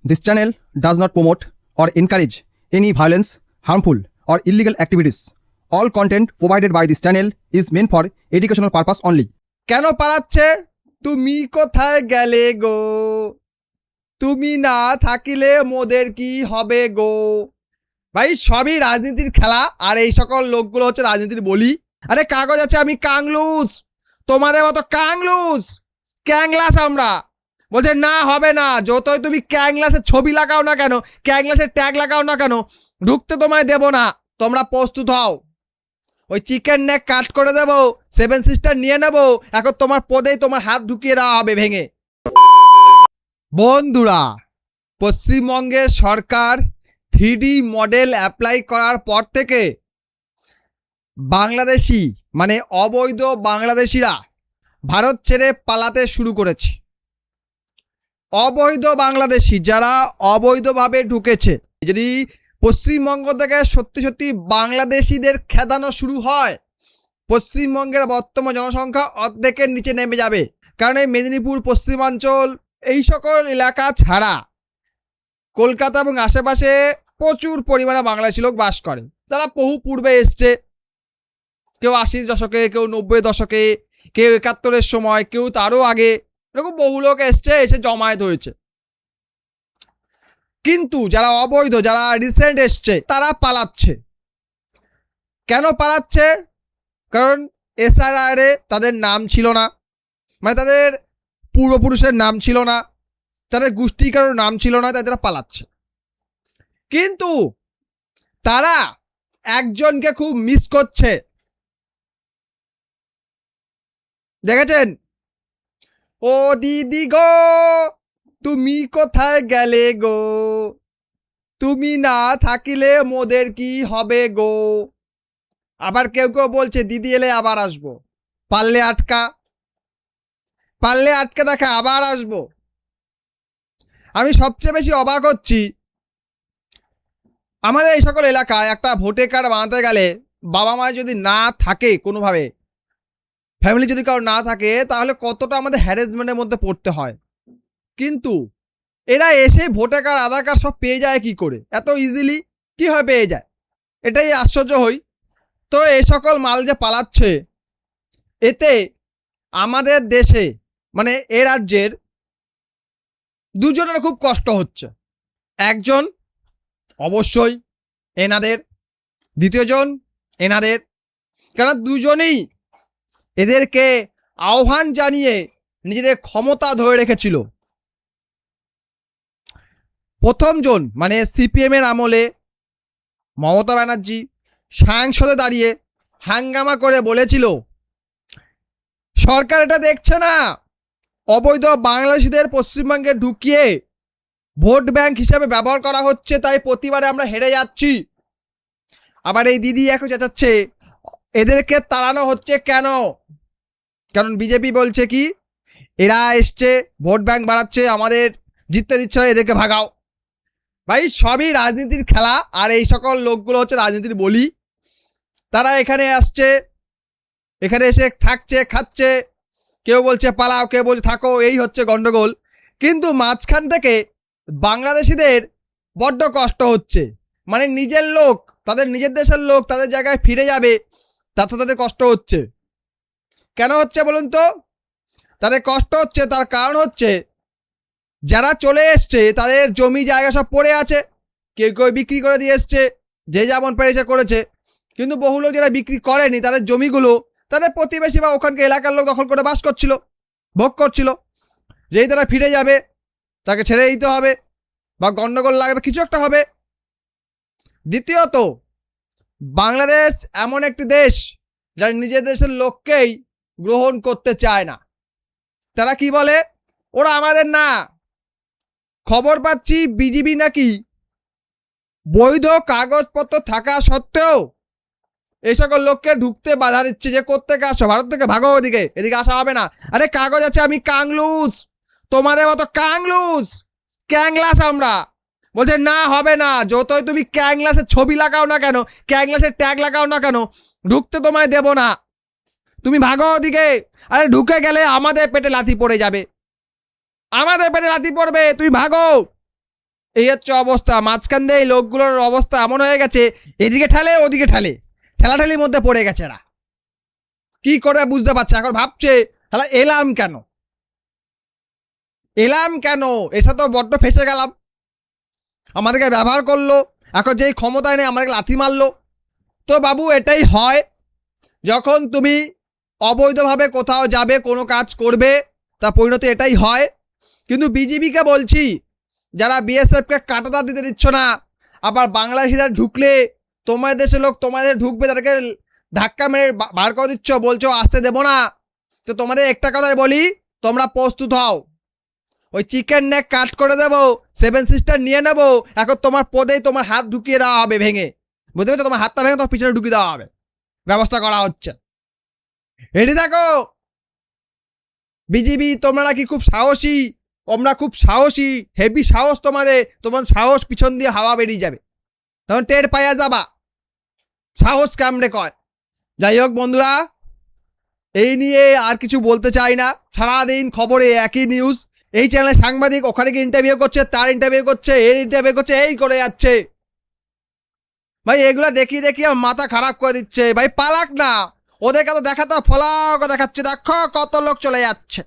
This channel does not promote or encourage any violence, harmful, or illegal activities. All content provided by this channel is meant for educational purpose only. কেন পালাচ্ছে? তুমি কোথায় গেলে গো? তুমি না থাকিলে মোদের কি হবে গো? ভাই সবই রাজনীতির খেলা, আর এই সকল লোকগুলো হচ্ছে রাজনীতির বলি। আরে কাগজ আছে, আমি কাংলুস, তোমাদের মতো কাংলুস, ক্যাংলাস আমরা। বলছে না হবে না, যতই তুমি ক্যাংলাসের ছবি লাগাও না কেন, ক্যাংলাসের ট্যাগ লাগাও না কেন, ঢুকতে তোমায় দেবো না। তোমরা প্রস্তুত হও, ওই চিকেন নেক কাট করে দেবো, 7 সিস্টার নিয়ে নেবো, এখন তোমার পদেই তোমার হাত ঢুকিয়ে দেওয়া হবে ভেঙে। বন্ধুরা, পশ্চিমবঙ্গের সরকার 3D মডেল অ্যাপ্লাই করার পর থেকে বাংলাদেশি মানে অবৈধ বাংলাদেশিরা ভারত ছেড়ে পালাতে শুরু করেছে। অবৈধ বাংলাদেশি যারা অবৈধভাবে ঢুকেছে, যদি পশ্চিমবঙ্গ থেকে সত্যি সত্যি বাংলাদেশিদের খেদানো শুরু হয়, পশ্চিমবঙ্গের বর্তমান জনসংখ্যা অর্ধেকের নিচে নেমে যাবে। কারণ এই মেদিনীপুর, পশ্চিমাঞ্চল, এই সকল এলাকা ছাড়া কলকাতা এবং আশেপাশে প্রচুর পরিমাণে বাংলাদেশি লোক বাস করে। তারা বহু পূর্বে এসছে, কেউ 80 দশকে, কেউ 90 দশকে, কেউ 71-এর সময়, কেউ তারও আগে, এরকম বহু লোক এসছে, এসে জমায়েত হয়েছে। কিন্তু যারা অবৈধ, যারা রিসেন্ট এসছে, তারা পালাচ্ছে। কেন পালাচ্ছে? কারণ এসআরআরে তাদের নাম ছিল না, মানে তাদের পূর্বপুরুষের নাম ছিল না, তাদের গোষ্ঠীর কারোর নাম ছিল না, তাই তারা পালাচ্ছে। কিন্তু তারা একজনকে খুব মিস করছে। দেখেছেন? ও দিদি গো, তুমি কোথায় গেলে গো? তুমি না থাকিলে মোদের কি হবে গো? আবার কেউ কেউ বলছে দিদি এলে আবার আসবো, পারলে আটকা, পারলে আটকে দেখা, আবার আসবো। আমি সবচেয়ে বেশি অবাক হচ্ছি, আমাদের এই সকল এলাকায় একটা ভোটার কার্ড বানাতে গেলে বাবা মা যদি না থাকে, কোনোভাবে ফ্যামিলি যদি কারো না থাকে, তাহলে কতটা আমাদের হ্যারাসমেন্টের মধ্যে পড়তে হয়। কিন্তু এরা এসে ভোটার কার্ড, আধার কার্ড সব পেয়ে যায় কি করে, এত ইজিলি কীভাবে পেয়ে যায়, এটাই আশ্চর্য হই। তো এই সকল মাল যে পালাচ্ছে, এতে আমাদের দেশে মানে এ রাজ্যের দুজনের খুব কষ্ট হচ্ছে। একজন অবশ্যই এনাদের, দ্বিতীয়জন এনাদের, কারণ দুজনেই এদেরকে আহ্বান জানিয়ে নিজেদের ক্ষমতা ধরে রেখেছিল। প্রথমজন মানে সিপিএমের আমলে মমতা ব্যানার্জি সাংসদে দাঁড়িয়ে হাঙ্গামা করে বলেছিল, সরকার এটা দেখছে না, অবৈধ বাংলাদেশিদের পশ্চিমবঙ্গে ঢুকিয়ে ভোট ব্যাংক হিসাবে ব্যবহার করা হচ্ছে, তাই প্রতিবারে আমরা হেরে যাচ্ছি। আবার এই দিদি এখন চেঁচাচ্ছে এদেরকে তাড়ানো হচ্ছে কেন? কারণ বিজেপি বলছে কি, এরা এসছে ভোট ব্যাংক বাড়াচ্ছে, আমাদের জিততে দিচ্ছে না, এদেরকে ভাগাও। ভাই সবই রাজনীতির খেলা, আর এই সকল লোকগুলো হচ্ছে রাজনীতির বলি। তারা এখানে আসছে, এখানে এসে থাকছে, খাচ্ছে, কেউ বলছে পালাও, কেউ বলছে থাকো, এই হচ্ছে গন্ডগোল। কিন্তু মাঝখান থেকে বাংলাদেশিদের বড্ড কষ্ট হচ্ছে, মানে নিজের লোক, তাদের নিজের দেশের লোক তাদের জায়গায় ফিরে যাবে, তাতে তাদের কষ্ট হচ্ছে। কেন হচ্ছে বলুন তো? তাদের কষ্ট হচ্ছে, তার কারণ হচ্ছে যারা চলে এসছে তাদের জমি জায়গা সব পড়ে আছে, কেউ কেউ বিক্রি করে দিয়ে এসছে, যে যেমন পেরেছে করেছে। কিন্তু বহু লোক যারা বিক্রি করেনি, তাদের জমিগুলো তাদের প্রতিবেশী বা ওখানকার এলাকার লোক দখল করে বাস করছিল, ভোগ করছিল। যেই তারা ফিরে যাবে, তাকে ছেড়ে দিতে হবে বা গণ্ডগোল লাগবে, কিছু একটা হবে। দ্বিতীয়ত, বাংলাদেশ এমন একটি দেশ যারা নিজের দেশের লোককেই গ্রহণ করতে চায় না। তারা কি বলে, ওরা আমাদের না। খবর পাচ্ছি বিজিবি নাকি বৈধ কাগজপত্র থাকা সত্ত্বেও এই সকল লোককে ঢুকতে বাধা দিচ্ছে, যে কোত্থেকে আসো, ভারত থেকে ভাগো, ওদিকে, এদিকে আসা হবে না। আরে কাগজ আছে, আমি কাংলুস, তোমাদের মতো কাংলুস, ক্যাংলাস আমরা। বলছে না হবে না, যতই তুমি ক্যাংলাসের ছবি লাগাও না কেন, ক্যাংলাসের ট্যাগ লাগাও না কেন, ঢুকতে তোমায় দেবো না, তুমি ভাগো ওদিকে। আরে ঢুকে গেলে আমাদের পেটে লাথি পড়ে যাবে, আমাদের পেটে লাথি পড়বে, তুমি ভাগো। এই হচ্ছে অবস্থা। মাঝখান দিয়ে এই লোকগুলোর অবস্থা এমন হয়ে গেছে, এদিকে ঠেলে ওদিকে ঠেলে, ঠেলাঠেলির মধ্যে পড়ে গেছে এরা। কি করে বুঝতে পারছে, এখন ভাবছে তাহলে এলাম কেন, এসে তো বড্ড ফেসে গেলাম। আমাদেরকে ব্যবহার করলো, এখন যেই ক্ষমতায় নেই আমাদেরকে লাথি মারলো। তো বাবু এটাই হয়, যখন তুমি অবৈধভাবে কোথাও যাবে, কোনো কাজ করবে, তার পরিণতি এটাই হয়। কিন্তু বিজেপিকে বলছি, যারা বিএসএফকে কাঁটাতার দিতে দিচ্ছ না, আবার বাংলাদেশিরা ঢুকলে তোমাদের দেশের লোক তোমাদের ঢুকবে, তাদেরকে ধাক্কা মেরে বার করে দিচ্ছ, বলছো আসতে দেবো না। তো তোমাদের একটা কথাই বলি, তোমরা প্রস্তুত হও। ওই চিকেন নেক কাট করে দেবো, 7 সিস্টার নিয়ে নেবো, এখন তোমার পদেই তোমার হাত ঢুকিয়ে দেওয়া হবে ভেঙে, বুঝতে পেরেছো? তোমার হাতটা ভেঙে তোমার পিছনে ঢুকিয়ে দেওয়া হবে, ব্যবস্থা করা হচ্ছে। রেডি থাকো বিজিবি, তোমরা নাকি খুব সাহসী, তোমরা খুব সাহসী, হেভি সাহস তোমাদের, তোমার সাহস পিছন দিয়ে হাওয়া বেরিয়ে যাবে, তখন টের পাইয়া যাবা সাহস কামড়ে কয়। যাই হোক বন্ধুরা, এই নিয়ে আর কিছু বলতে চাই না। সারাদিন খবরে একই নিউজ, এই চ্যানেলে সাংবাদিক ওখানে গিয়ে ইন্টারভিউ করছে, তার ইন্টারভিউ করছে, এর ইন্টারভিউ করছে, এই করে যাচ্ছে ভাই। এগুলো দেখিয়ে দেখিয়ে মাথা খারাপ করে দিচ্ছে ভাই। পালাক না, ওদেরকে তো দেখাতে ফলাক দেখাচ্ছে, দেখো কত লোক চলে যাচ্ছে।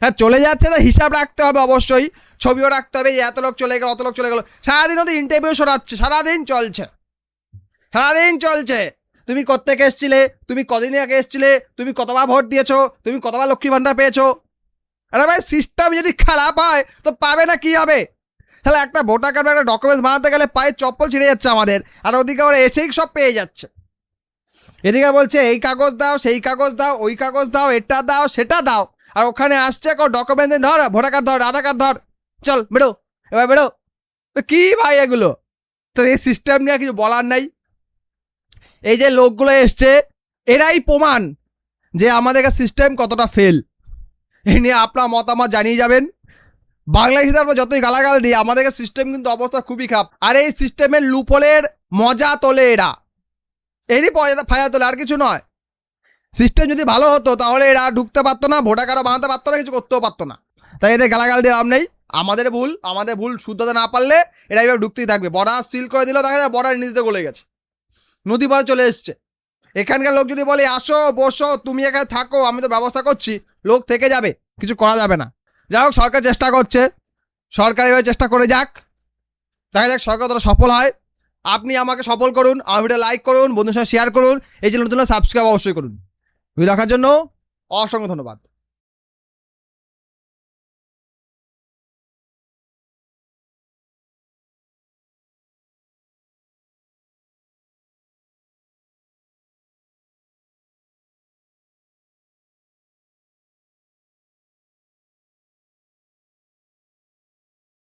হ্যাঁ চলে যাচ্ছে, তো হিসাব রাখতে হবে অবশ্যই, ছবিও রাখতে হবে, এত লোক চলে গেল, অত লোক চলে গেল। সারাদিন ওদের ইন্টারভিউ শোনাচ্ছে, সারাদিন চলছে। তুমি কোত্থেকে এসছিলে, তুমি কদিন আগে এসছিলে, তুমি কতবার ভোট দিয়েছো, তুমি কতবার লক্ষ্মী ভান্ডার পেয়েছো। আরে ভাই সিস্টেম যদি খারাপ হয় তো পাবে না কি হবে? তাহলে একটা ভোটার কার্ড, একটা ডকুমেন্টস বানাতে গেলে পায়ের চপ্পল ছিঁড়ে যাচ্ছে আমাদের, আর ওদিকে ওরা এসেই সব পেয়ে যাচ্ছে। এদিকে বলছে এই কাগজ দাও, সেই কাগজ দাও, ওই কাগজ দাও, এটা দাও, সেটা দাও, আর ওখানে আসছে ডকুমেন্ট ধর, ভোটার কার্ড ধর, আধার কার্ড ধর, চল বেরো, এবার বেরো। তো কি ভাই এগুলো? তো এই সিস্টেম নিয়ে কিছু বলার নাই। এই যে লোকগুলো এসছে, এরাই প্রমাণ যে আমাদের সিস্টেম কতটা ফেল। এই নিয়ে আপনার মতামত জানিয়ে যাবেন। বাংলাদেশিদের আমরা যতই গালাগাল দিই, আমাদের সিস্টেম কিন্তু অবস্থা খুবই খারাপ। আর এই সিস্টেমের লুপহোলের মজা তোলে এরা, এরই ফায়দা তোলে, আর কিছু নয়। সিস্টেম যদি ভালো হতো তাহলে এরা ঢুকতে পারতো না, ভোটার কার্ডও বানাতে পারতো না, কিছু করতেও পারতো না। তাই এদের গালাগাল দিয়ে লাভ নেই। আমাদের ভুল শুদ্ধতে না পারলে এরা এবার ঢুকতেই থাকবে। বর্ডার সিল করে দিলেও দেখা যায় বর্ডার নিচে গলে গেছে, নদী পথে চলে এসছে। এখানকার লোক যদি বলে আসো বসো, তুমি এখানে থাকো, আমি তো ব্যবস্থা করছি, লোক থেকে যাবে, কিছু করা যাবে না। যাই হোক, সরকার চেষ্টা করছে, সরকার এভাবে চেষ্টা করে যাক, দেখা যাক সরকার তোরা সফল হয়। আপনি আমাকে সফল করুন, আমার ভিডিও লাইক করুন, বন্ধুর সঙ্গে শেয়ার করুন, এই চ্যানেল নতুন সাবস্ক্রাইব অবশ্যই করুন। ভিডিও দেখার জন্য অসংখ্য ধন্যবাদ।